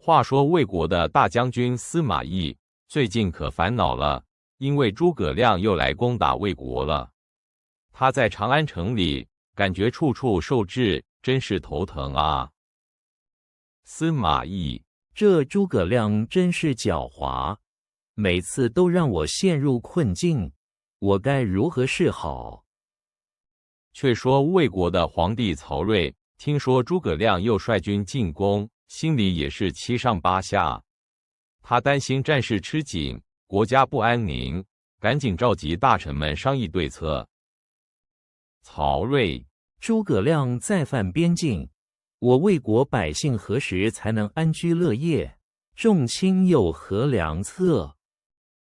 话说魏国的大将军司马懿最近可烦恼了，因为诸葛亮又来攻打魏国了。他在长安城里感觉处处受制，真是头疼啊。司马懿：这诸葛亮真是狡猾，每次都让我陷入困境，我该如何是好？却说魏国的皇帝曹睿听说诸葛亮又率军进攻，心里也是七上八下。他担心战事吃紧，国家不安宁，赶紧召集大臣们商议对策。曹睿：诸葛亮再犯边境，我魏国百姓何时才能安居乐业？众卿有何良策？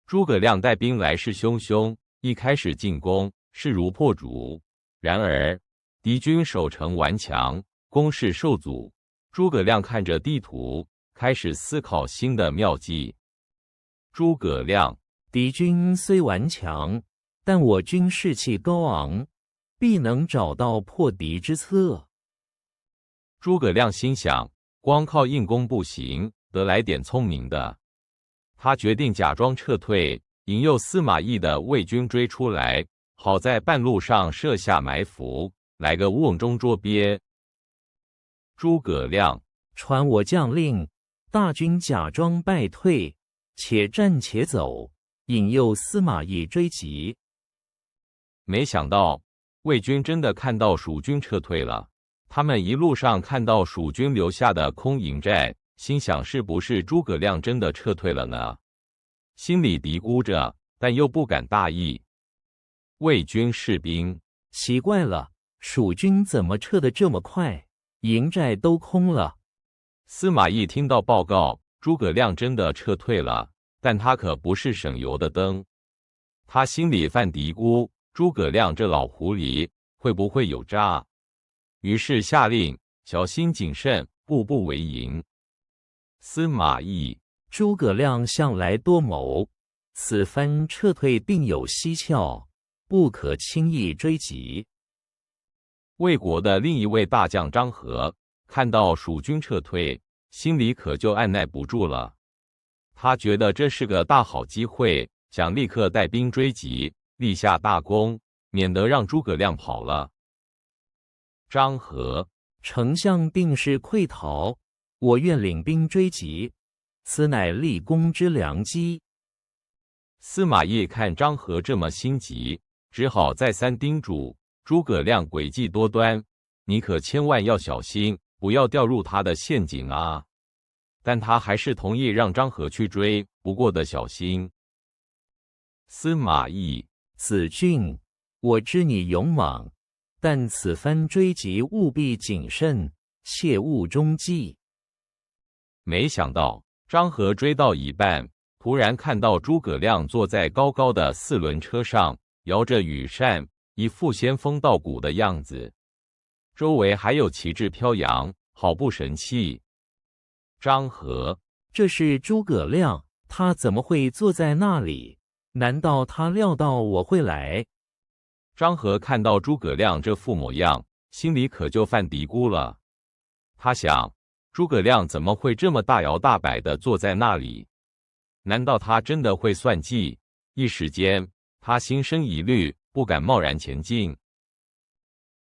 诸葛亮带兵来势汹汹，一开始进攻势如破竹，然而敌军守城顽强，攻势受阻。诸葛亮看着地图，开始思考新的妙计。诸葛亮：敌军虽顽强，但我军士气高昂，必能找到破敌之策。诸葛亮心想，光靠硬攻不行，得来点聪明的。他决定假装撤退，引诱司马懿的魏军追出来，好在半路上设下埋伏，来个瓮中捉鳖。诸葛亮：传我将令，大军假装败退，且战且走，引诱司马懿追击。没想到魏军真的看到蜀军撤退了，他们一路上看到蜀军留下的空营寨，心想是不是诸葛亮真的撤退了呢？心里嘀咕着，但又不敢大意。魏军士兵：奇怪了，蜀军怎么撤得这么快？营寨都空了。司马懿听到报告，诸葛亮真的撤退了，但他可不是省油的灯。他心里犯嘀咕，诸葛亮这老狐狸会不会有诈？于是下令小心谨慎，步步为营。司马懿：诸葛亮向来多谋，此番撤退定有蹊跷，不可轻易追击。魏国的另一位大将张合看到蜀军撤退，心里可就按耐不住了。他觉得这是个大好机会，想立刻带兵追击，立下大功，免得让诸葛亮跑了。张合：丞相定是溃逃，我愿领兵追击，此乃立功之良机。司马懿看张合这么心急，只好再三叮嘱诸葛亮诡计多端，你可千万要小心，不要掉入他的陷阱啊！但他还是同意让张合去追，不过得小心。司马懿：子俊，我知你勇猛，但此番追击务必谨慎，切勿中计。没想到张合追到一半，突然看到诸葛亮坐在高高的四轮车上，摇着羽扇，一副仙风道骨的样子，周围还有旗帜飘扬，好不神气。张合：这是诸葛亮，他怎么会坐在那里？难道他料到我会来？张合看到诸葛亮这副模样，心里可就犯嘀咕了。他想，诸葛亮怎么会这么大摇大摆地坐在那里？难道他真的会算计？一时间，他心生疑虑，不敢贸然前进。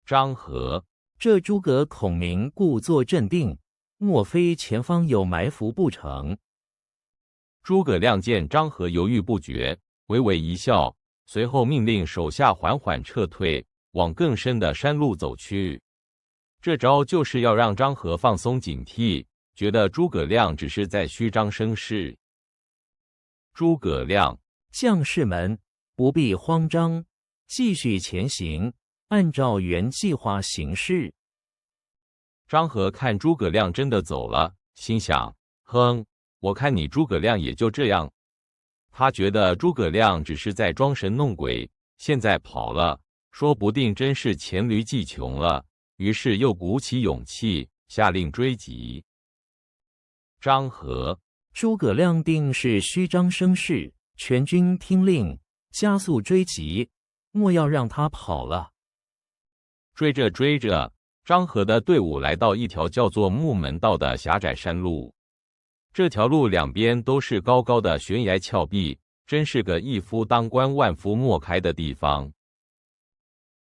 张合：这诸葛孔明故作镇定，莫非前方有埋伏不成？诸葛亮见张合犹豫不决，微微一笑，随后命令手下缓缓撤退，往更深的山路走去。这招就是要让张合放松警惕，觉得诸葛亮只是在虚张声势。诸葛亮：将士们不必慌张，继续前行，按照原计划行事。张合看诸葛亮真的走了，心想：哼，我看你诸葛亮也就这样。他觉得诸葛亮只是在装神弄鬼，现在跑了，说不定真是黔驴技穷了。于是又鼓起勇气，下令追击。张合：诸葛亮定是虚张声势，全军听令，加速追击，莫要让他跑了。追着追着，张合的队伍来到一条叫做木门道的狭窄山路。这条路两边都是高高的悬崖峭壁，真是个一夫当关万夫莫开的地方。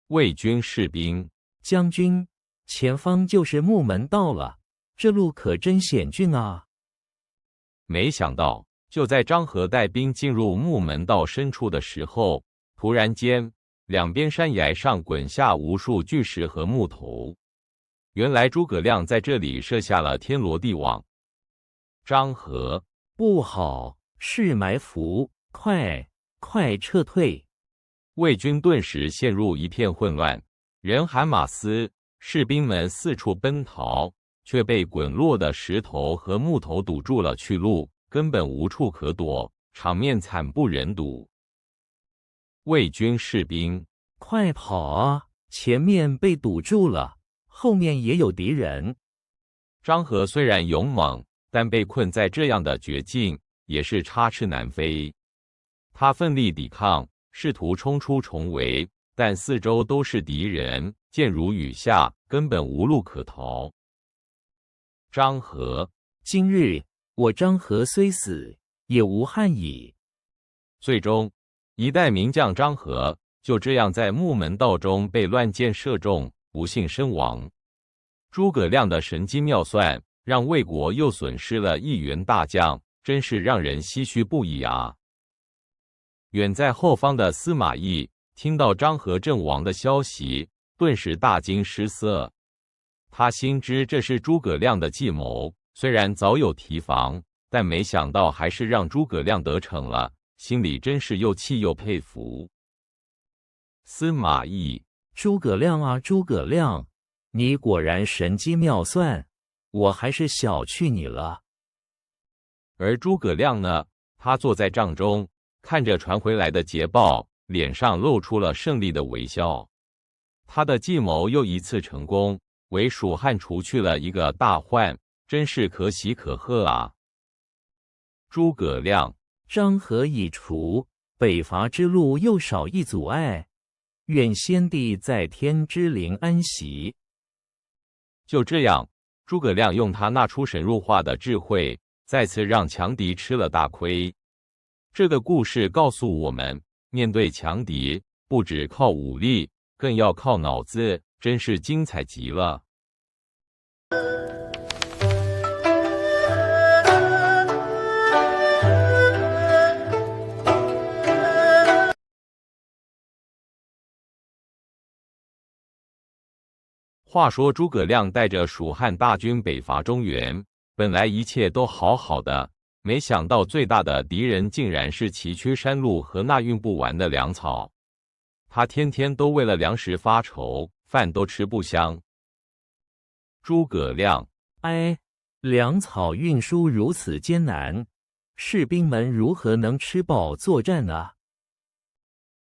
魏军士兵，将军，前方就是木门道了，这路可真险峻啊！没想到，就在张合带兵进入木门道深处的时候，突然间，两边山崖上滚下无数巨石和木头。原来诸葛亮在这里设下了天罗地网。张合，不好，是埋伏，快撤退！魏军顿时陷入一片混乱，人喊马嘶，士兵们四处奔逃，却被滚落的石头和木头堵住了去路，根本无处可躲，场面惨不忍睹。魏军士兵，快跑啊！前面被堵住了，后面也有敌人。张合虽然勇猛，但被困在这样的绝境，也是插翅难飞。他奋力抵抗，试图冲出重围，但四周都是敌人，箭如雨下，根本无路可逃。张合，今日我张合虽死，也无憾矣。最终，一代名将张合就这样在木门道中被乱箭射中，不幸身亡。诸葛亮的神机妙算，让魏国又损失了一员大将，真是让人唏嘘不已啊！远在后方的司马懿听到张合阵亡的消息，顿时大惊失色。他心知这是诸葛亮的计谋，虽然早有提防，但没想到还是让诸葛亮得逞了，心里真是又气又佩服。司马懿，诸葛亮啊，诸葛亮，你果然神机妙算，我还是小觑你了。而诸葛亮呢，他坐在帐中，看着传回来的捷报，脸上露出了胜利的微笑。他的计谋又一次成功，为蜀汉除去了一个大患，真是可喜可贺啊！诸葛亮，张合已除，北伐之路又少一阻碍，愿先帝在天之灵安息。就这样，诸葛亮用他那出神入化的智慧，再次让强敌吃了大亏。这个故事告诉我们，面对强敌，不只靠武力，更要靠脑子，真是精彩极了。话说诸葛亮带着蜀汉大军北伐中原，本来一切都好好的，没想到最大的敌人竟然是崎岖山路和那运不完的粮草。他天天都为了粮食发愁，饭都吃不香。诸葛亮，哎，粮草运输如此艰难，士兵们如何能吃饱作战啊？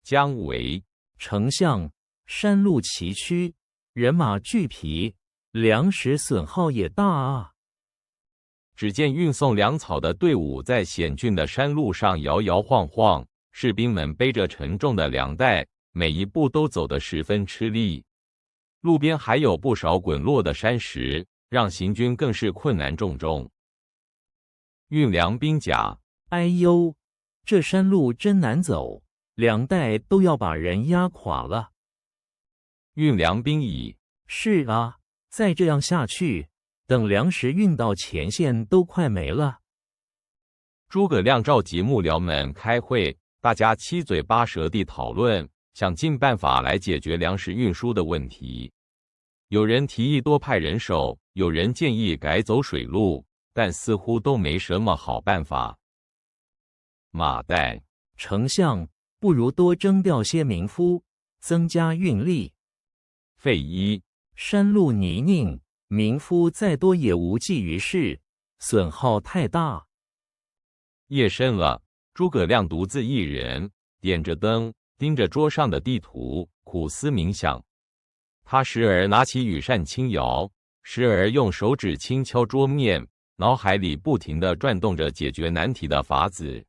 姜维，丞相，山路崎岖，人马俱疲，粮食损耗也大啊。只见运送粮草的队伍在险峻的山路上摇摇晃晃，士兵们背着沉重的粮袋，每一步都走得十分吃力。路边还有不少滚落的山石，让行军更是困难重重。运粮兵甲，哎呦，这山路真难走，粮袋都要把人压垮了。运粮兵乙，是啊，再这样下去，等粮食运到前线都快没了。诸葛亮召集幕僚们开会，大家七嘴八舌地讨论，想尽办法来解决粮食运输的问题。有人提议多派人手，有人建议改走水路，但似乎都没什么好办法。马岱，丞相，不如多征调些民夫，增加运力。费祎，山路泥泞，民夫再多也无济于事，损耗太大。夜深了，诸葛亮独自一人，点着灯，盯着桌上的地图，苦思冥想。他时而拿起羽扇轻摇，时而用手指轻敲桌面，脑海里不停地转动着解决难题的法子。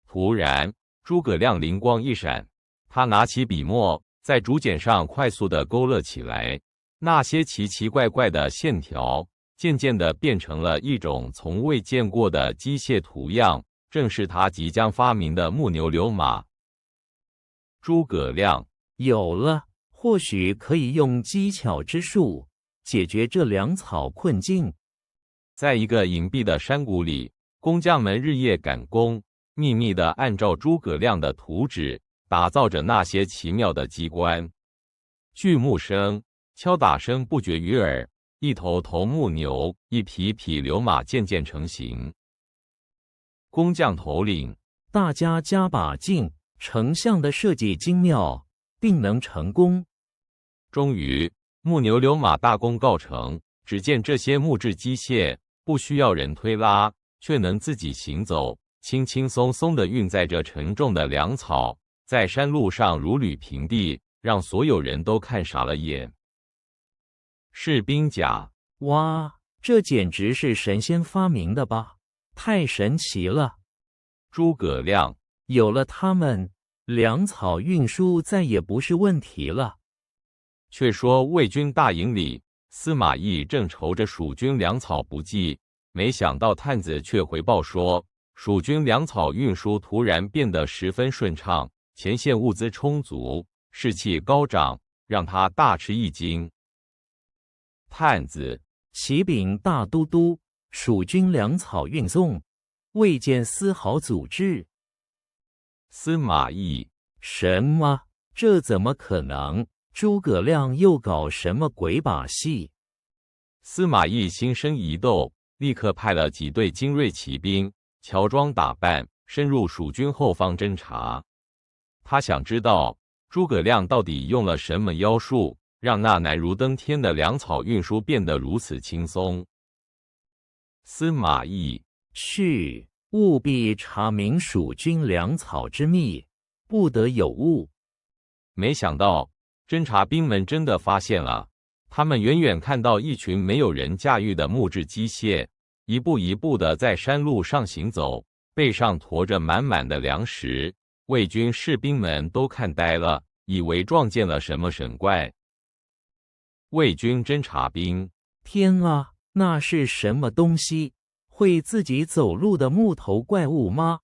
突然，诸葛亮灵光一闪，他拿起笔墨，在竹简上快速地勾勒起来。那些奇奇怪怪的线条，渐渐地变成了一种从未见过的机械图样，正是他即将发明的木牛流马。诸葛亮有了，或许可以用机巧之术解决这粮草困境。在一个隐蔽的山谷里，工匠们日夜赶工，秘密地按照诸葛亮的图纸打造着那些奇妙的机关。锯木声、敲打声不绝于耳，一头头木牛，一匹匹流马渐渐成型。工匠头领，大家加把劲，成像的设计精妙，定能成功。终于，木牛流马大功告成。只见这些木质机械不需要人推拉，却能自己行走，轻轻松松地运载着沉重的粮草，在山路上如履平地，让所有人都看傻了眼。士兵甲，哇，这简直是神仙发明的吧？太神奇了！诸葛亮，有了它们，粮草运输再也不是问题了。却说魏军大营里，司马懿正愁着蜀军粮草不济，没想到探子却回报说，蜀军粮草运输突然变得十分顺畅，前线物资充足，士气高涨，让他大吃一惊。探子，启禀大都督，蜀军粮草运送未见丝毫阻滞。司马懿，什么？这怎么可能？诸葛亮又搞什么鬼把戏？司马懿心生疑窦，立刻派了几队精锐骑兵，乔装打扮，深入蜀军后方侦察。他想知道诸葛亮到底用了什么妖术，让那难如登天的粮草运输变得如此轻松。司马懿，去，务必查明蜀军粮草之秘，不得有误。没想到侦察兵们真的发现了，他们远远看到一群没有人驾驭的木质机械，一步一步地在山路上行走，背上驮着满满的粮食。魏军士兵们都看呆了，以为撞见了什么神怪。魏军侦察兵，天啊，那是什么东西？会自己走路的木头怪物吗？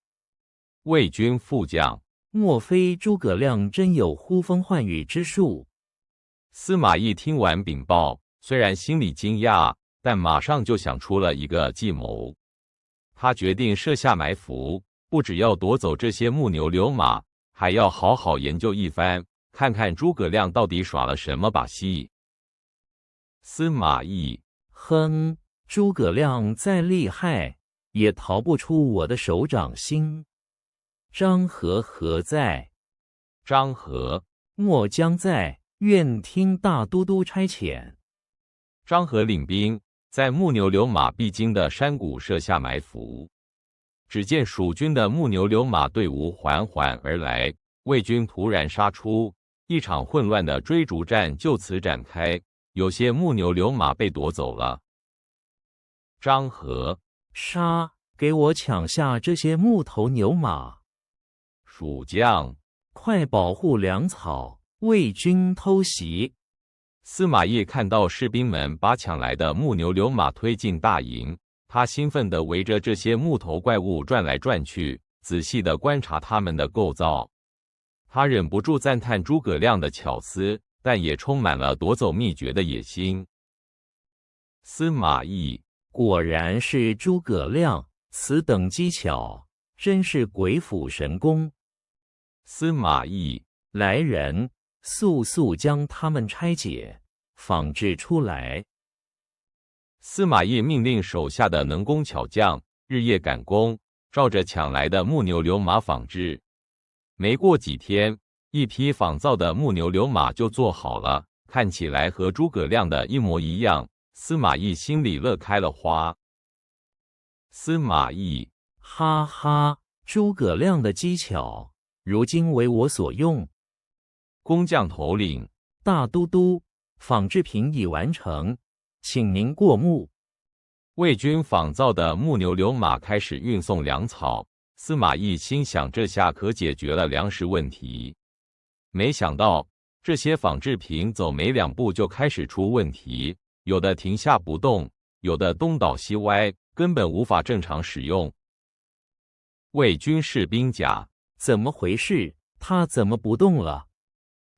魏军副将，莫非诸葛亮真有呼风唤雨之术？司马懿听完禀报，虽然心里惊讶，但马上就想出了一个计谋。他决定设下埋伏，不只要夺走这些木牛流马，还要好好研究一番，看看诸葛亮到底耍了什么把戏。司马懿，哼，诸葛亮再厉害，也逃不出我的手掌心。张合何在？张合，末将在，愿听大都督差遣。张合领兵在木牛流马必经的山谷设下埋伏。只见蜀军的木牛流马队伍缓缓而来，魏军突然杀出，一场混乱的追逐战就此展开，有些木牛流马被夺走了。张合，杀！给我抢下这些木头牛马！蜀将，快保护粮草，魏军偷袭！司马懿看到士兵们把抢来的木牛流马推进大营，他兴奋地围着这些木头怪物转来转去，仔细地观察它们的构造。他忍不住赞叹诸葛亮的巧思，但也充满了夺走秘诀的野心。司马懿，果然是诸葛亮，此等技巧，真是鬼斧神工。司马懿，来人，速速将他们拆解，仿制出来。司马懿命令手下的能工巧匠日夜赶工，照着抢来的木牛流马仿制。没过几天，一匹仿造的木牛流马就做好了，看起来和诸葛亮的一模一样。司马懿心里乐开了花。司马懿，哈哈，诸葛亮的技巧，如今为我所用。工匠头领，大都督，仿制品已完成，请您过目。魏军仿造的木牛流马开始运送粮草。司马懿心想，这下可解决了粮食问题。没想到这些仿制品走没两步就开始出问题，有的停下不动，有的东倒西歪，根本无法正常使用。魏军士兵甲，怎么回事？他怎么不动了？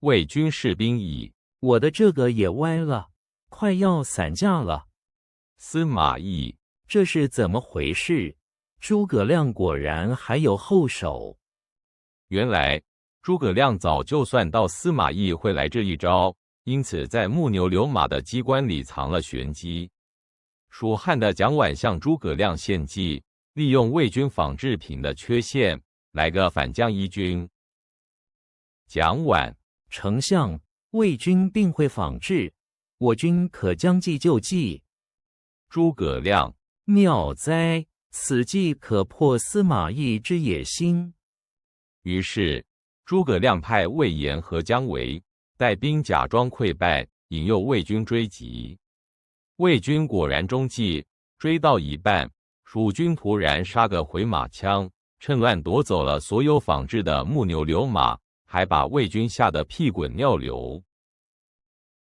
魏军士兵乙，我的这个也歪了，快要散架了。司马懿，这是怎么回事？诸葛亮果然还有后手。原来诸葛亮早就算到司马懿会来这一招，因此在木牛流马的机关里藏了玄机。蜀汉的蒋琬向诸葛亮献计，利用魏军仿制品的缺陷，来个反将一军。蒋琬，丞相，魏军定会仿制，我军可将计就计。诸葛亮，妙哉！此计可破司马懿之野心。于是诸葛亮派魏延和姜维带兵假装溃败，引诱魏军追击。魏军果然中计，追到一半，蜀军突然杀个回马枪，趁乱夺走了所有仿制的木牛流马，还把魏军吓得屁滚尿流。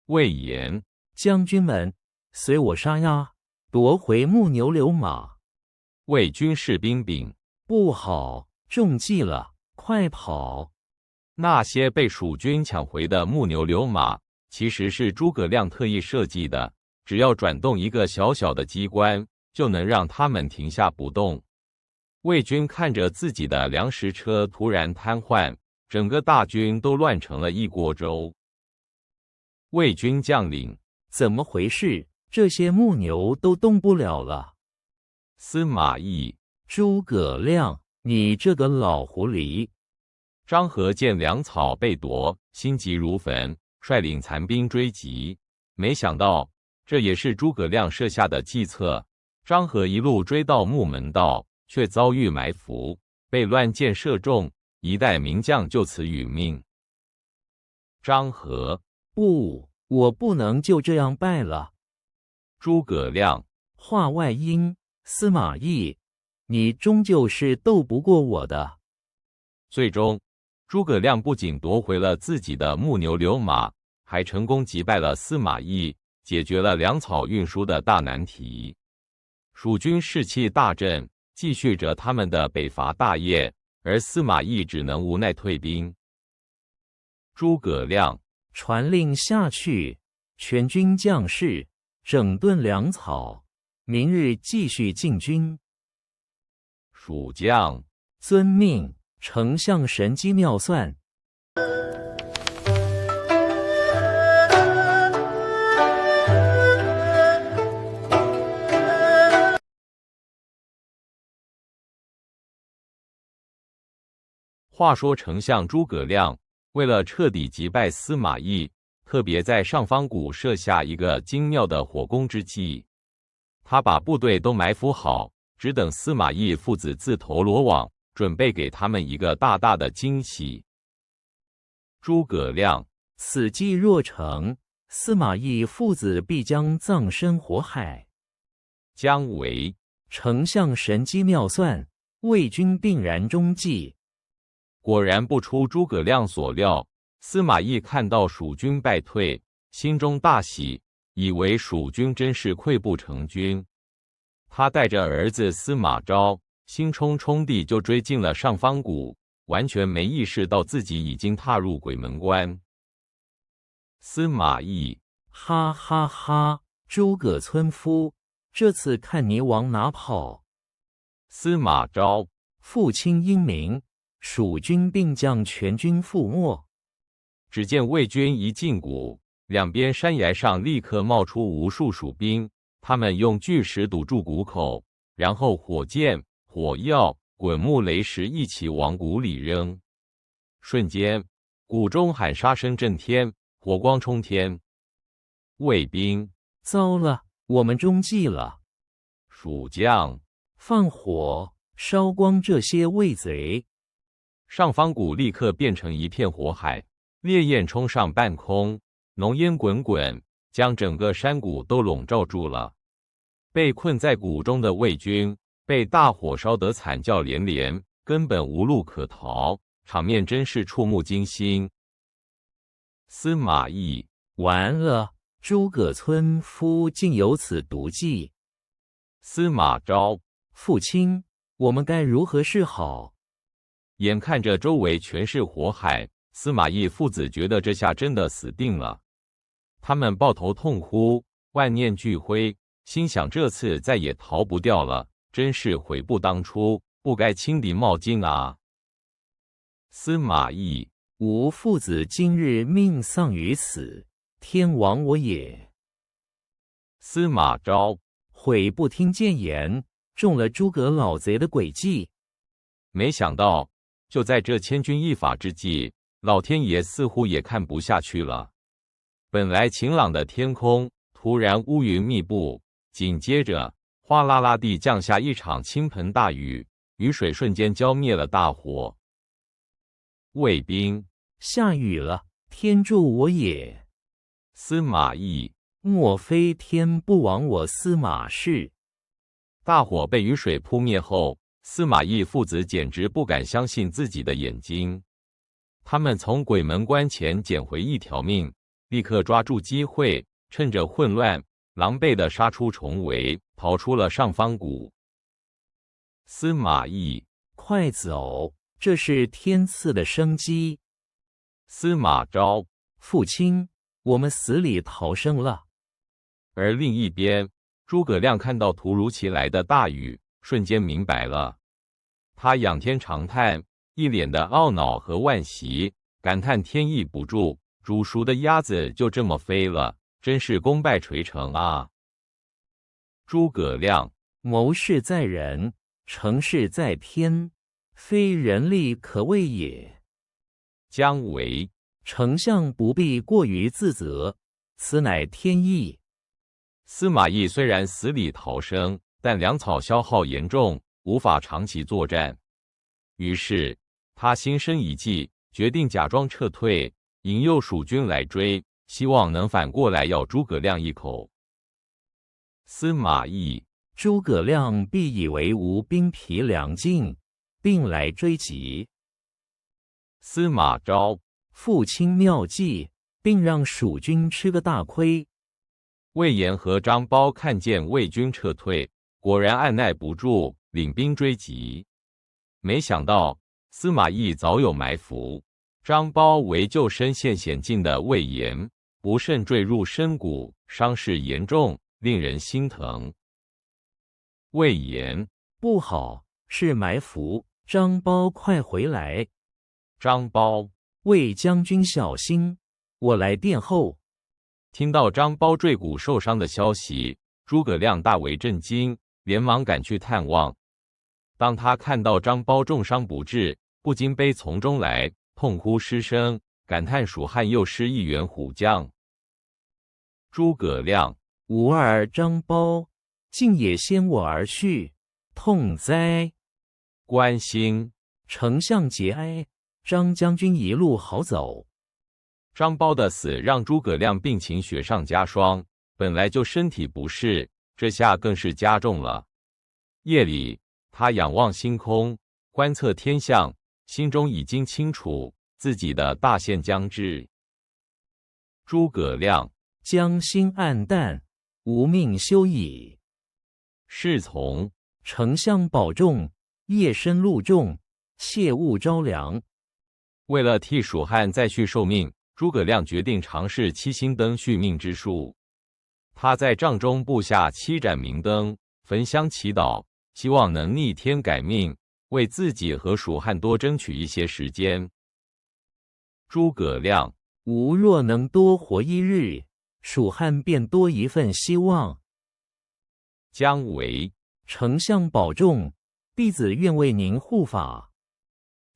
魏延，将军们，随我杀呀，夺回木牛流马。魏军士兵丙，不好，中计了，快跑！那些被蜀军抢回的木牛流马，其实是诸葛亮特意设计的，只要转动一个小小的机关，就能让他们停下不动。魏军看着自己的粮食车突然瘫痪，整个大军都乱成了一锅粥。魏军将领，怎么回事？这些木牛都动不了了。司马懿，诸葛亮，你这个老狐狸！张合见粮草被夺，心急如焚，率领残兵追击。没想到这也是诸葛亮设下的计策。张合一路追到木门道，却遭遇埋伏，被乱箭射中，一代名将就此殒命。张合，不，我不能就这样败了。诸葛亮，话外音，司马懿，你终究是斗不过我的。最终诸葛亮不仅夺回了自己的木牛流马，还成功击败了司马懿，解决了粮草运输的大难题。蜀军士气大振，继续着他们的北伐大业，而司马懿只能无奈退兵。诸葛亮，传令下去，全军将士整顿粮草，明日继续进军。蜀将，遵命。丞相神机妙算。话说丞相诸葛亮为了彻底击败司马懿，特别在上方谷设下一个精妙的火攻之计。他把部队都埋伏好，只等司马懿父子自投罗网，准备给他们一个大大的惊喜。诸葛亮，此计若成，司马懿父子必将葬身火海。姜维，丞相神机妙算，魏军定然中计。果然不出诸葛亮所料，司马懿看到蜀军败退，心中大喜，以为蜀军真是溃不成军。他带着儿子司马昭，兴冲冲地就追进了上方谷，完全没意识到自己已经踏入鬼门关。司马懿，哈哈哈！诸葛村夫，这次看你往哪跑！司马昭，父亲英明，蜀军并将全军覆没。只见魏军一进谷，两边山崖上立刻冒出无数蜀兵，他们用巨石堵住谷口，然后火箭、火药、滚木雷石一起往谷里扔。瞬间，谷中喊杀声震天，火光冲天。魏兵，糟了，我们中计了。蜀将，放火，烧光这些魏贼。上方谷立刻变成一片火海，烈焰冲上半空，浓烟滚滚，将整个山谷都笼罩住了。被困在谷中的魏军被大火烧得惨叫连连，根本无路可逃，场面真是触目惊心。司马懿，完了，诸葛村夫竟有此毒计，司马昭，父亲，我们该如何是好？眼看着周围全是火海，司马懿父子觉得这下真的死定了。他们抱头痛呼，万念俱灰，心想这次再也逃不掉了，真是悔不当初，不该轻敌冒进啊！司马懿，吾父子今日命丧于此，天亡我也。司马昭，悔不听谏言，中了诸葛老贼的诡计。没想到，就在这千钧一发之际，老天爷似乎也看不下去了。本来晴朗的天空，突然乌云密布，紧接着哗啦啦地降下一场倾盆大雨，雨水瞬间浇灭了大火。卫兵，下雨了，天助我也。司马懿，莫非天不亡我司马氏？大火被雨水扑灭后，司马懿父子简直不敢相信自己的眼睛。他们从鬼门关前捡回一条命，立刻抓住机会，趁着混乱，狼狈地杀出重围，逃出了上方谷。司马懿，快走，这是天赐的生机。司马昭，父亲，我们死里逃生了。而另一边，诸葛亮看到突如其来的大雨，瞬间明白了。他仰天长叹，一脸的懊恼和惋惜，感叹天意不助，煮熟的鸭子就这么飞了，真是功败垂成啊！诸葛亮，谋事在人，成事在天，非人力可为也。姜维，丞相不必过于自责，此乃天意。司马懿虽然死里逃生，但粮草消耗严重，无法长期作战。于是他心生一计，决定假装撤退，引诱蜀军来追，希望能反过来咬诸葛亮一口。司马懿，诸葛亮必以为吾兵疲粮尽，并来追击。司马昭，父亲妙计，并让蜀军吃个大亏。魏延和张苞看见魏军撤退，果然按耐不住，领兵追击。没想到司马懿早有埋伏，张苞为救身陷险境的魏延，不慎坠入深谷，伤势严重，令人心疼。魏延，不好，是埋伏，张苞快回来！张苞，魏将军小心，我来殿后。听到张苞坠谷受伤的消息，诸葛亮大为震惊，连忙赶去探望。当他看到张苞重伤不治，不禁悲从中来，痛哭失声，感叹蜀汉又失一员虎将。诸葛亮，吾儿张苞，竟也先我而去，痛哉！关兴，丞相节哀，张将军一路好走。张苞的死让诸葛亮病情雪上加霜，本来就身体不适，这下更是加重了。夜里，他仰望星空，观测天象，心中已经清楚自己的大限将至。诸葛亮，将心暗淡，吾命休矣。侍从，丞相保重，夜深路重，切勿着凉。为了替蜀汉再续寿命，诸葛亮决定尝试七星灯续命之术。他在帐中布下7盏明灯，焚香祈祷，希望能逆天改命，为自己和蜀汉多争取一些时间。诸葛亮，吾若能多活1日，蜀汉便多一份希望。姜维，丞相保重，弟子愿为您护法。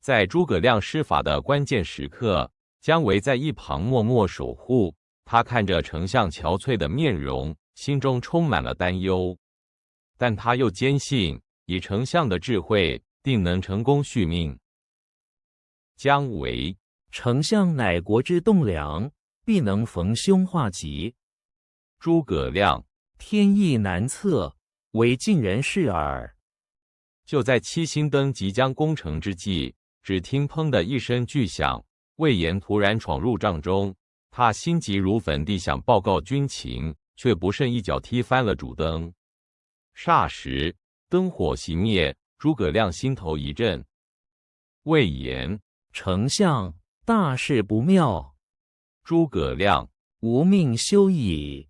在诸葛亮施法的关键时刻，姜维在一旁默默守护。他看着丞相憔悴的面容，心中充满了担忧，但他又坚信以丞相的智慧，定能成功续命。姜维，丞相乃国之栋梁，必能逢凶化吉。诸葛亮，天意难测，唯尽人事耳。就在七星灯即将攻城之际，只听砰的一声巨响，魏延突然闯入帐中，他心急如焚地想报告军情，却不慎一脚踢翻了主灯。霎时灯火熄灭，诸葛亮心头一震，谓言：丞相，大事不妙。诸葛亮：吾命休矣。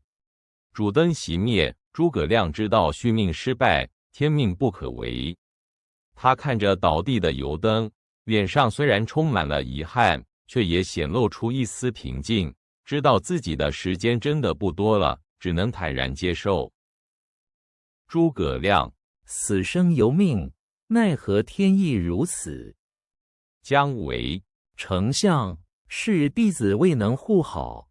主灯熄灭，诸葛亮知道续命失败，天命不可违。他看着倒地的油灯，脸上虽然充满了遗憾，却也显露出一丝平静，知道自己的时间真的不多了，只能坦然接受。诸葛亮：死生由命，奈何天意如此？姜维：丞相，是弟子未能护好。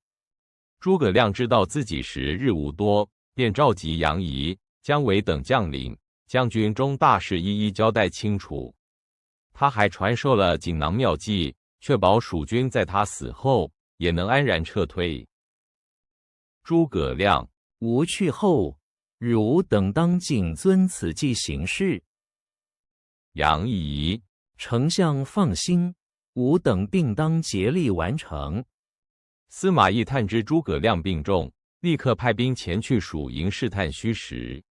诸葛亮知道自己时日无多，便召集杨仪、姜维等将领，将军中大事一一交代清楚。他还传授了锦囊妙计，确保蜀军在他死后也能安然撤退。诸葛亮：吾去后，汝等当谨遵此计行事。杨仪：丞相放心，吾等定当竭力完成。司马懿探知诸葛亮病重，立刻派兵前去蜀营试探虚实。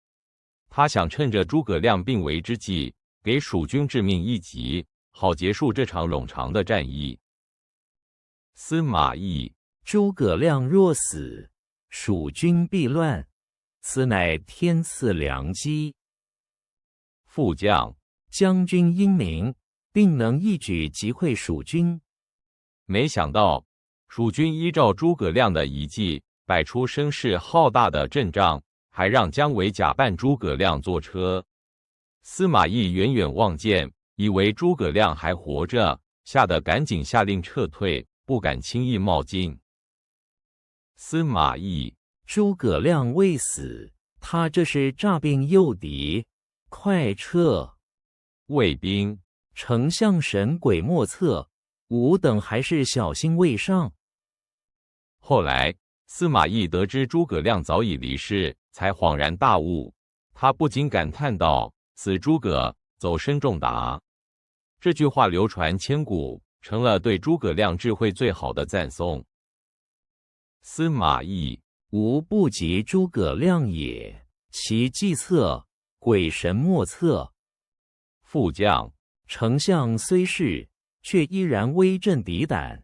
他想趁着诸葛亮病危之际，给蜀军致命一击，好结束这场冗长的战役。司马懿：诸葛亮若死，蜀军必乱，此乃天赐良机。副将：将军英明，定能一举击溃蜀军。没想到蜀军依照诸葛亮的遗计，摆出声势浩大的阵仗，还让姜维假扮诸葛亮坐车。司马懿远远望见，以为诸葛亮还活着，吓得赶紧下令撤退，不敢轻易冒进。司马懿：诸葛亮未死，他这是诈病诱敌，快撤！卫兵：丞相神鬼莫测，吾等还是小心为上。后来司马懿得知诸葛亮早已离世，才恍然大悟。他不禁感叹道：此诸葛走身重达。这句话流传千古，成了对诸葛亮智慧最好的赞颂。司马懿：吾不及诸葛亮也，其计策，鬼神莫测。副将：丞相虽是，却依然威震敌胆。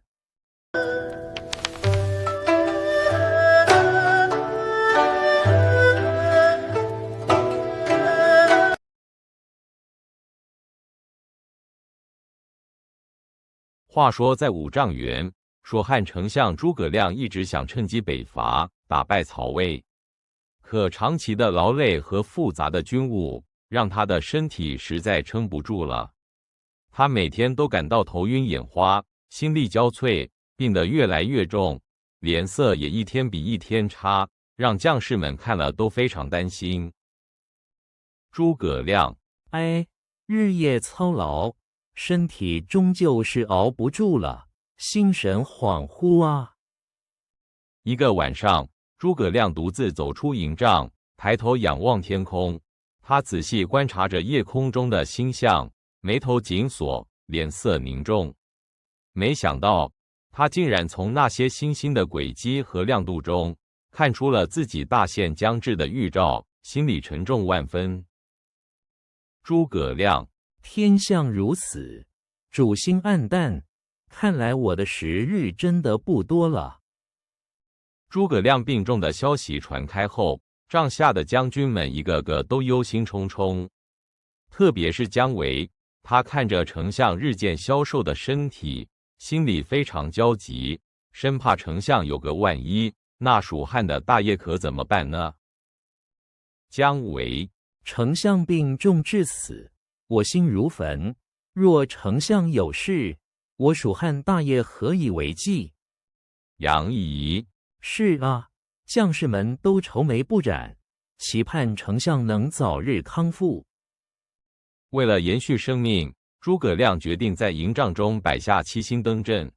话说在五丈原，蜀汉丞相诸葛亮一直想趁机北伐，打败曹魏。可长期的劳累和复杂的军务，让他的身体实在撑不住了。他每天都感到头晕眼花，心力交瘁，病得越来越重，脸色也一天比一天差，让将士们看了都非常担心。诸葛亮：哎，日夜操劳，身体终究是熬不住了，心神恍惚啊。一个晚上，诸葛亮独自走出营帐，抬头仰望天空。他仔细观察着夜空中的星象，眉头紧锁，脸色凝重。没想到，他竟然从那些星星的轨迹和亮度中，看出了自己大限将至的预兆，心里沉重万分。诸葛亮：天象如此，主心暗淡，看来我的时日真的不多了。诸葛亮病重的消息传开后，帐下的将军们一个个都忧心忡忡，特别是姜维，他看着丞相日渐消瘦的身体，心里非常焦急，生怕丞相有个万一，那蜀汉的大业可怎么办呢？姜维：丞相病重至此，我心如焚。若丞相有事，我蜀汉大业何以为继？杨仪：是啊，将士们都愁眉不展，期盼丞相能早日康复。为了延续生命，诸葛亮决定在营帐中摆下7星灯阵。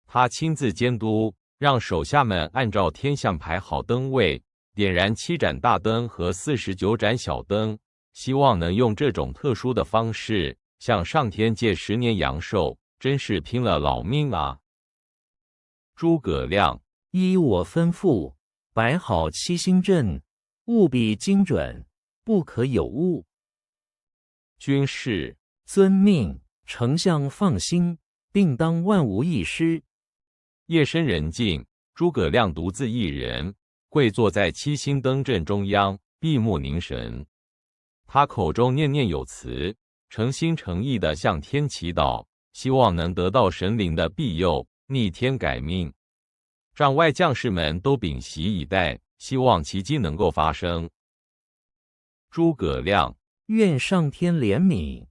他亲自监督，让手下们按照天象排好灯位，点燃7盏大灯和49盏小灯，希望能用这种特殊的方式向上天借10年阳寿，真是拼了老命啊！诸葛亮：依我吩咐，摆好7星阵，务必精准，不可有误。军士遵命，丞相放心，定当万无一失。夜深人静，诸葛亮独自一人，跪坐在七星灯阵中央，闭目凝神。他口中念念有词，诚心诚意地向天祈祷，希望能得到神灵的庇佑，逆天改命。帐外将士们都屏息以待，希望奇迹能够发生。诸葛亮，愿上天怜悯，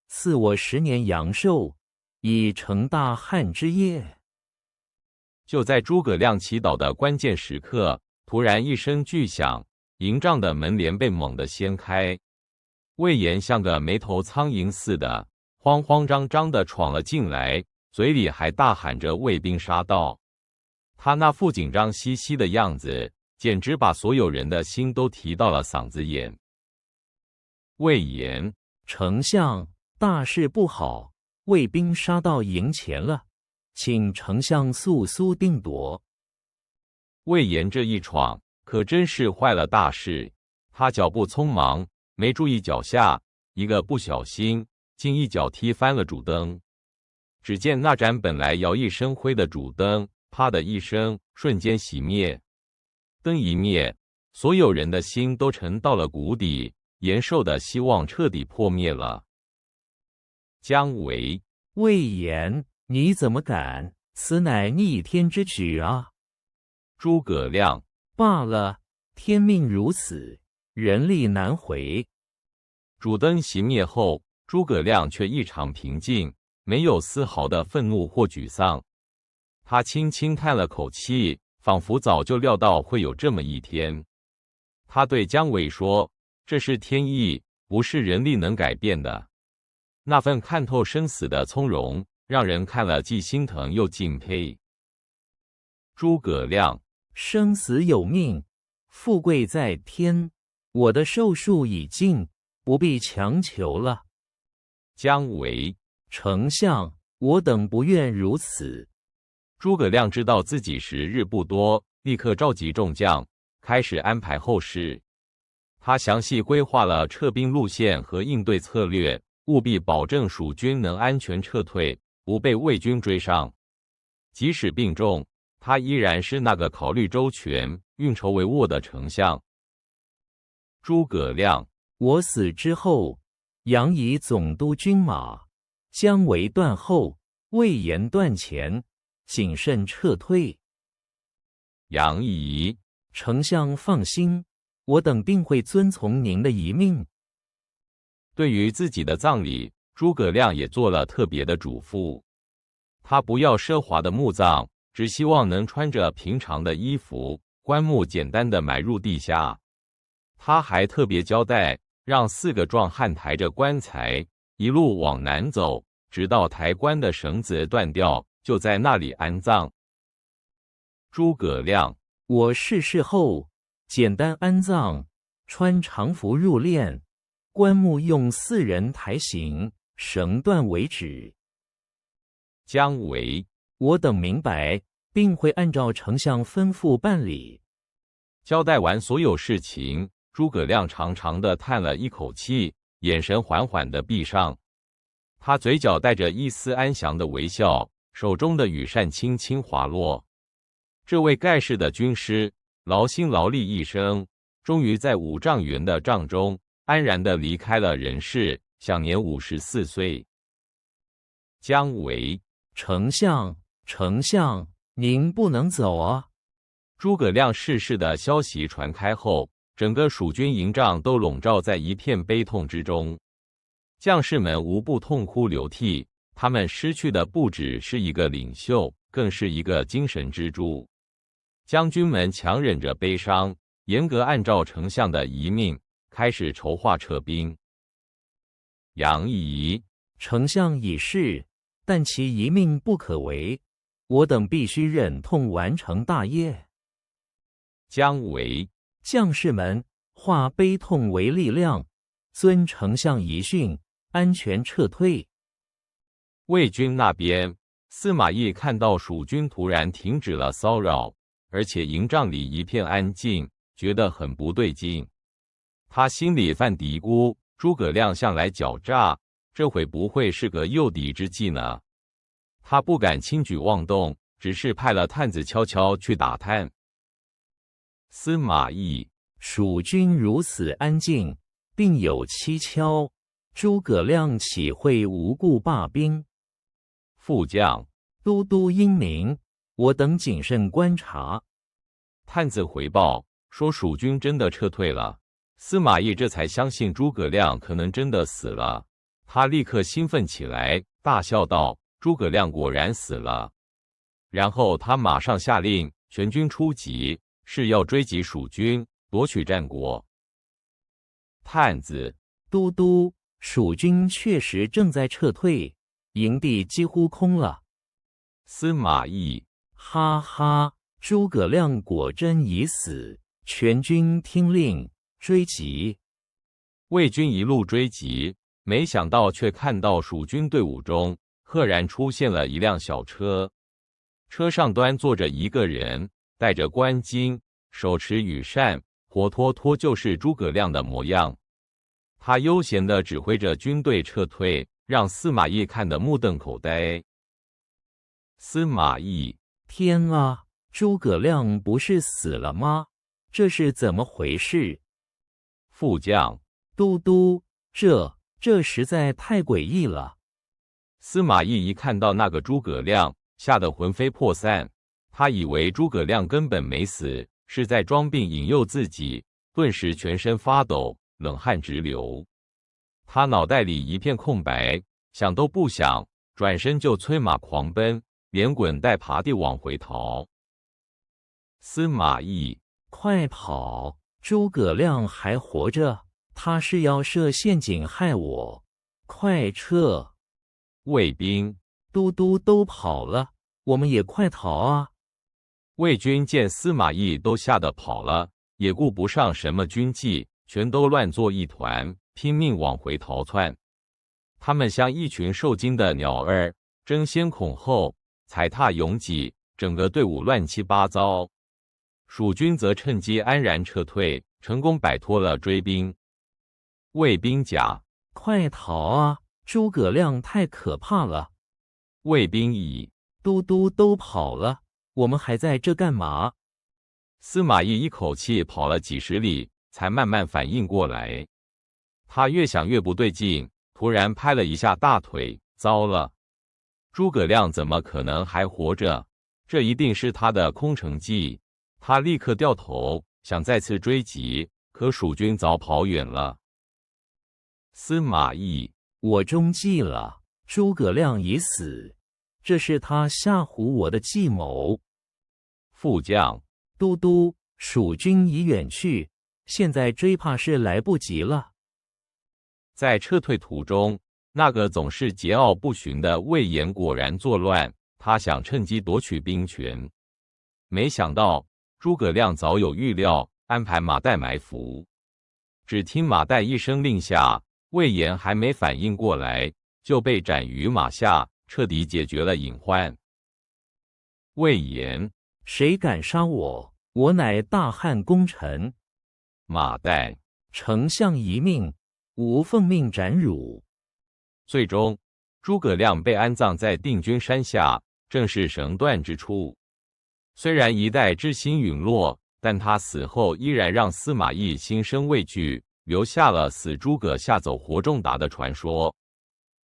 赐我10年阳寿，以成大汉之业。就在诸葛亮祈祷的关键时刻，突然一声巨响，营帐的门帘被猛地掀开。魏延像个没头苍蝇似的，慌慌张张地闯了进来，嘴里还大喊着“魏兵杀到”。他那副紧张兮兮的样子，简直把所有人的心都提到了嗓子眼。魏延，丞相，大事不好，魏兵杀到营前了，请丞相速速定夺。魏延这一闯，可真是坏了大事。他脚步匆忙，没注意脚下，一个不小心，竟一脚踢翻了主灯。只见那盏本来摇曳生辉的主灯，啪的一声，瞬间熄灭。灯一灭，所有人的心都沉到了谷底，延寿的希望彻底破灭了。姜维，魏延，你怎么敢？此乃逆天之举啊！诸葛亮，罢了，天命如此，人力难回。主灯熄灭后，诸葛亮却异常平静，没有丝毫的愤怒或沮丧。他轻轻叹了口气，仿佛早就料到会有这么一天。他对姜维说：“这是天意，不是人力能改变的。”那份看透生死的从容，让人看了既心疼又敬佩。诸葛亮，生死有命，富贵在天，我的寿数已尽，不必强求了。姜维，丞相，我等不愿如此。诸葛亮知道自己时日不多，立刻召集众将，开始安排后事。他详细规划了撤兵路线和应对策略，务必保证蜀军能安全撤退，不被魏军追上。即使病重，他依然是那个考虑周全、运筹帷幄的丞相。诸葛亮，我死之后，杨仪总督军马，姜维断后，魏延断前，谨慎撤退。杨仪，丞相放心，我等定会遵从您的遗命。对于自己的葬礼，诸葛亮也做了特别的嘱咐。他不要奢华的墓葬，只希望能穿着平常的衣服，棺木简单的埋入地下。他还特别交代，让4个壮汉抬着棺材，一路往南走，直到抬棺的绳子断掉，就在那里安葬。诸葛亮，我逝世后，简单安葬，穿常服入殓，棺木用4人抬行，绳断为止。姜维，我等明白，并会按照丞相吩咐办理。交代完所有事情，诸葛亮长长的叹了一口气，眼神缓缓地闭上。他嘴角带着一丝安详的微笑，手中的羽扇轻轻滑落。这位盖世的军师，劳心劳力一生，终于在5丈原的帐中安然地离开了人世，享年54岁。姜维，丞相，您不能走啊！诸葛亮逝世的消息传开后，整个蜀军营帐都笼罩在一片悲痛之中。将士们无不痛哭流涕，他们失去的不只是一个领袖，更是一个精神支柱。将军们强忍着悲伤，严格按照丞相的遗命，开始筹划撤兵。杨仪，丞相已逝，但其遗命不可违，我等必须忍痛完成大业。姜维，将士们，化悲痛为力量，遵丞相遗训，安全撤退。魏军那边，司马懿看到蜀军突然停止了骚扰，而且营帐里一片安静，觉得很不对劲。他心里犯嘀咕：诸葛亮向来狡诈，这回不会是个诱敌之计呢？他不敢轻举妄动，只是派了探子悄悄去打探。司马懿，蜀军如此安静，定有蹊跷。诸葛亮岂会无故罢兵？副将，都督英明，我等谨慎观察。探子回报说蜀军真的撤退了。司马懿这才相信诸葛亮可能真的死了，他立刻兴奋起来，大笑道：“诸葛亮果然死了。”然后他马上下令全军出击，是要追击蜀军，夺取战果。探子，都督，蜀军确实正在撤退，营地几乎空了。司马懿，哈哈，诸葛亮果真已死，全军听令追击。魏军一路追击，没想到却看到蜀军队伍中赫然出现了一辆小车，车上端坐着一个人，戴着冠巾，手持羽扇，活脱脱就是诸葛亮的模样。他悠闲地指挥着军队撤退，让司马懿看得目瞪口呆。司马懿，天啊，诸葛亮不是死了吗？这是怎么回事？副将，都督，这实在太诡异了。司马懿一看到那个诸葛亮，吓得魂飞魄散。他以为诸葛亮根本没死，是在装病引诱自己，顿时全身发抖，冷汗直流。他脑袋里一片空白，想都不想，转身就催马狂奔，连滚带爬地往回逃。司马懿，快跑！诸葛亮还活着，他是要设陷阱害我，快撤！卫兵，都督都跑了，我们也快逃啊！魏军见司马懿都吓得跑了，也顾不上什么军纪，全都乱作一团，拼命往回逃窜。他们像一群受惊的鸟儿，争先恐后，踩踏拥挤，整个队伍乱七八糟。蜀军则趁机安然撤退，成功摆脱了追兵。卫兵甲，快逃啊！诸葛亮太可怕了。卫兵乙，都督都跑了，我们还在这干嘛？司马懿一口气跑了几十里，才慢慢反应过来。他越想越不对劲，突然拍了一下大腿，糟了！诸葛亮怎么可能还活着？这一定是他的空城计。他立刻掉头，想再次追击，可蜀军早跑远了。司马懿，我中计了，诸葛亮已死，这是他吓唬我的计谋。副将，都督，蜀军已远去，现在追怕是来不及了。在撤退途中，那个总是桀骜不驯的魏延果然作乱，他想趁机夺取兵权。没想到诸葛亮早有预料，安排马岱埋伏。只听马岱一声令下，魏延还没反应过来，就被斩于马下，彻底解决了隐患。魏延，谁敢杀我？我乃大汉功臣。马岱，丞相遗命，吾奉命斩汝。最终，诸葛亮被安葬在定军山下，正是绳断之处。虽然一代之星陨落，但他死后依然让司马懿心生畏惧，留下了死诸葛吓走活仲达的传说。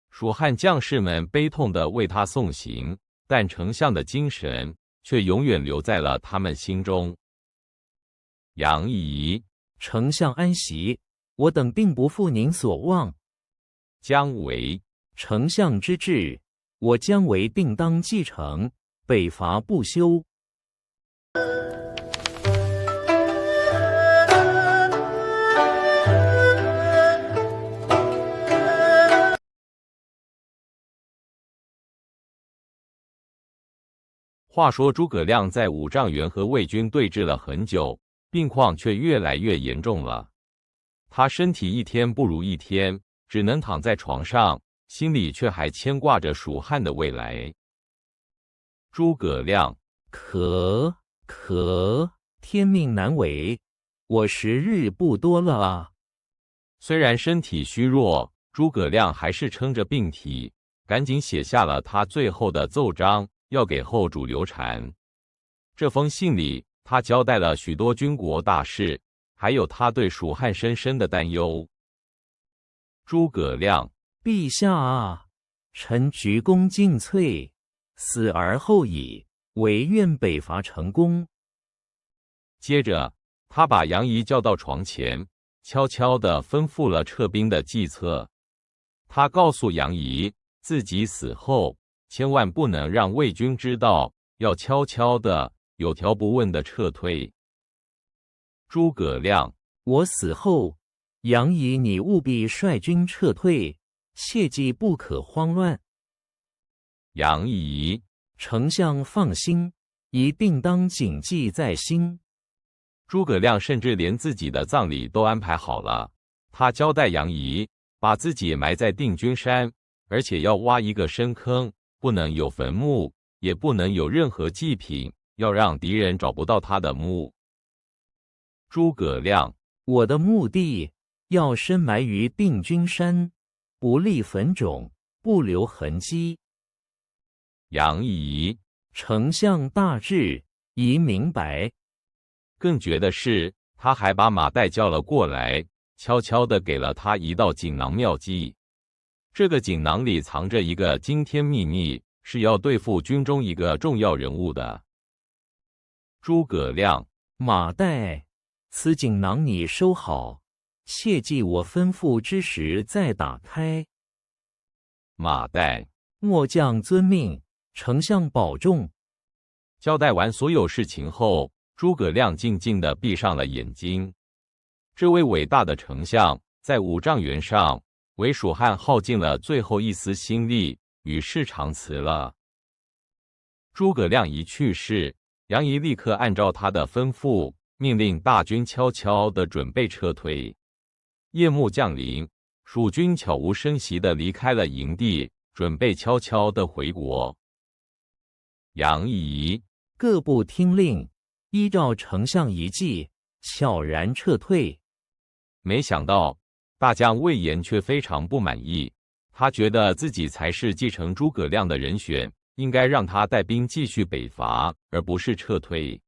蜀汉将士们悲痛地为他送行，但丞相的精神却永远留在了他们心中。杨仪，丞相安息，我等定不负您所望。姜维，丞相之志，我姜维定当继承，北伐不休。话说诸葛亮在五丈原和魏军对峙了很久，病况却越来越严重了。他身体一天不如一天，只能躺在床上，心里却还牵挂着蜀汉的未来。诸葛亮，天命难违，我时日不多了啊！虽然身体虚弱，诸葛亮还是撑着病体，赶紧写下了他最后的奏章，要给后主刘禅。这封信里，他交代了许多军国大事，还有他对蜀汉深深的担忧。诸葛亮，陛下啊，臣鞠躬尽瘁，死而后已，唯愿北伐成功。接着，他把杨仪叫到床前，悄悄地吩咐了撤兵的计策。他告诉杨仪，自己死后千万不能让魏军知道，要悄悄地、有条不紊地撤退。诸葛亮，我死后，杨仪你务必率军撤退，切记不可慌乱。杨仪，丞相放心，一定当谨记在心。诸葛亮甚至连自己的葬礼都安排好了。他交代杨仪，把自己埋在定军山，而且要挖一个深坑，不能有坟墓，也不能有任何祭品，要让敌人找不到他的墓。诸葛亮，我的目的要深埋于定军山，不立坟冢，不留痕迹。杨仪，丞相大志，宜明白。更绝的是，他还把马岱叫了过来，悄悄地给了他一道锦囊妙计。这个锦囊里藏着一个惊天秘密，是要对付军中一个重要人物的。诸葛亮，马岱，此锦囊你收好，切记我吩咐之时再打开。马岱，末将遵命，丞相保重。交代完所有事情后，诸葛亮静静地闭上了眼睛。这位伟大的丞相在五丈原上为蜀汉耗尽了最后一丝心力，与世长辞了。诸葛亮一去世，杨仪立刻按照他的吩咐，命令大军悄悄地准备撤退。夜幕降临，蜀军悄无声息地离开了营地，准备悄悄地回国。杨仪，各部听令，依照丞相遗计，悄然撤退。没想到大将魏延却非常不满意，他觉得自己才是继承诸葛亮的人选，应该让他带兵继续北伐，而不是撤退。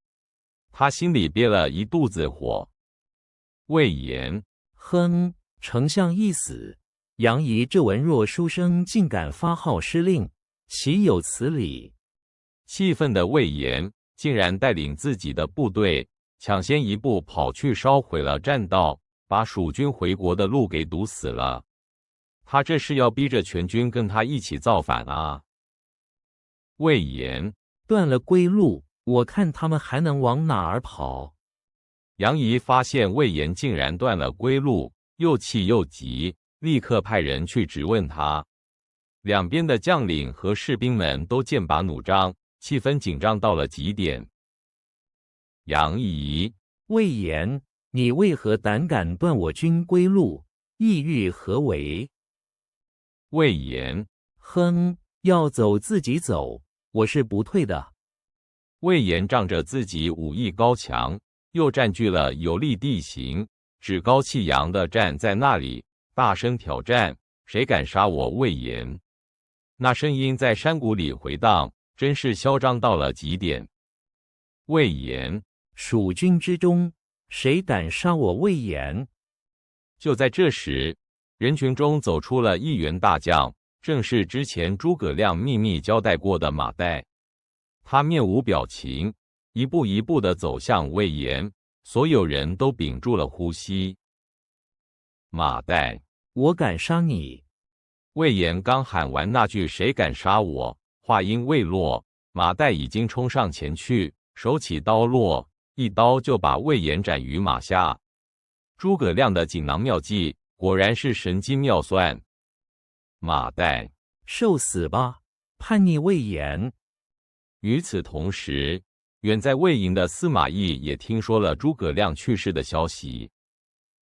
他心里憋了一肚子火。魏延，哼，丞相一死，杨仪这文弱书生竟敢发号施令，岂有此理！气愤的魏延竟然带领自己的部队抢先一步跑去烧毁了栈道，把蜀军回国的路给堵死了。他这是要逼着全军跟他一起造反啊！魏延，断了归路，我看他们还能往哪儿跑？杨仪发现魏延竟然断了归路，又气又急，立刻派人去质问他。两边的将领和士兵们都剑拔弩张，气氛紧张到了极点。杨仪，魏延，你为何胆敢断我军归路？意欲何为？魏延，哼，要走自己走，我是不退的。魏延仗着自己武艺高强，又占据了有利地形，趾高气扬地站在那里，大声挑战：谁敢杀我魏延？那声音在山谷里回荡，真是嚣张到了极点。魏延，蜀军之中，谁敢杀我魏延？就在这时，人群中走出了一员大将，正是之前诸葛亮秘密交代过的马岱。他面无表情，一步一步地走向魏延，所有人都屏住了呼吸。马岱，我敢杀你！魏延刚喊完那句"谁敢杀我"，话音未落，马岱已经冲上前去，手起刀落，一刀就把魏延斩于马下。诸葛亮的锦囊妙计果然是神机妙算。马岱，受死吧，叛逆魏延！与此同时，远在魏营的司马懿也听说了诸葛亮去世的消息。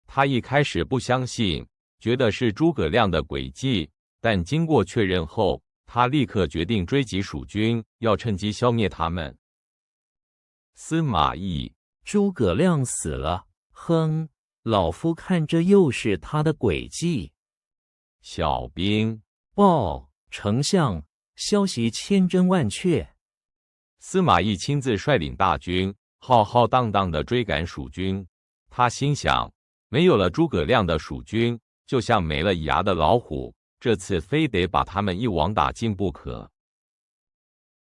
他一开始不相信，觉得是诸葛亮的诡计，但经过确认后，他立刻决定追击蜀军，要趁机消灭他们。司马懿，诸葛亮死了，哼！老夫看这又是他的诡计。小兵报，丞相，消息千真万确。司马懿亲自率领大军，浩浩荡荡地追赶蜀军。他心想，没有了诸葛亮的蜀军，就像没了牙的老虎，这次非得把他们一网打尽不可。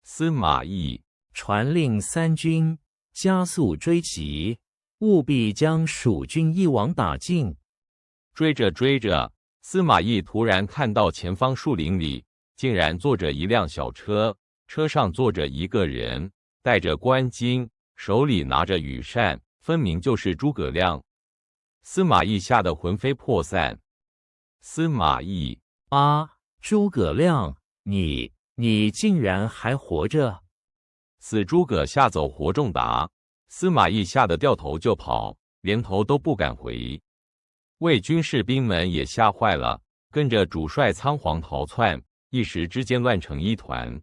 司马懿传令三军加速追击，务必将蜀军一网打尽。追着追着，司马懿突然看到前方树林里竟然坐着一辆小车，车上坐着一个人，戴着冠巾，手里拿着羽扇，分明就是诸葛亮。司马懿吓得魂飞魄散。司马懿啊，诸葛亮，你竟然还活着！死诸葛吓走活仲达，司马懿吓得掉头就跑，连头都不敢回。魏军士兵们也吓坏了，跟着主帅仓皇逃窜，一时之间乱成一团。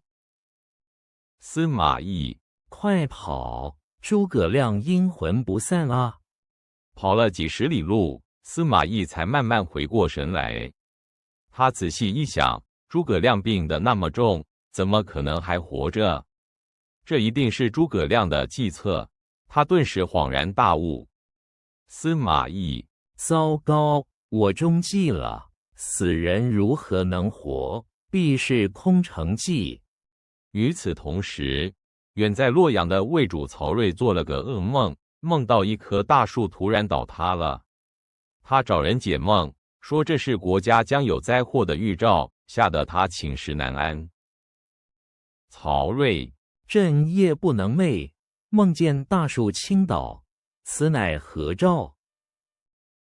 司马懿快跑！诸葛亮阴魂不散啊！跑了几十里路，司马懿才慢慢回过神来。他仔细一想，诸葛亮病得那么重，怎么可能还活着？这一定是诸葛亮的计策。他顿时恍然大悟。司马懿，糟糕，我中计了！死人如何能活？必是空城计。与此同时，远在洛阳的魏主曹睿做了个噩梦，梦到一棵大树突然倒塌了。他找人解梦，说这是国家将有灾祸的预兆，吓得他寝食难安。曹睿，朕夜不能寐，梦见大树倾倒，此乃何兆？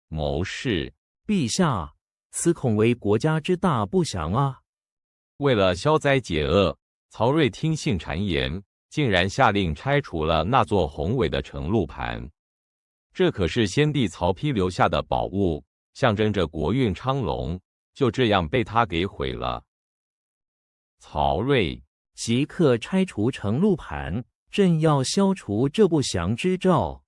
谋士，陛下，此恐为国家之大不祥啊！为了消灾解厄，曹睿听信谗言，竟然下令拆除了那座宏伟的承禄盘。这可是先帝曹丕留下的宝物，象征着国运昌隆，就这样被他给毁了。曹睿即刻拆除承禄盘，朕要消除这不祥之兆。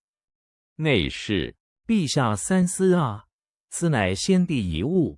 内侍，陛下三思啊，此乃先帝遗物。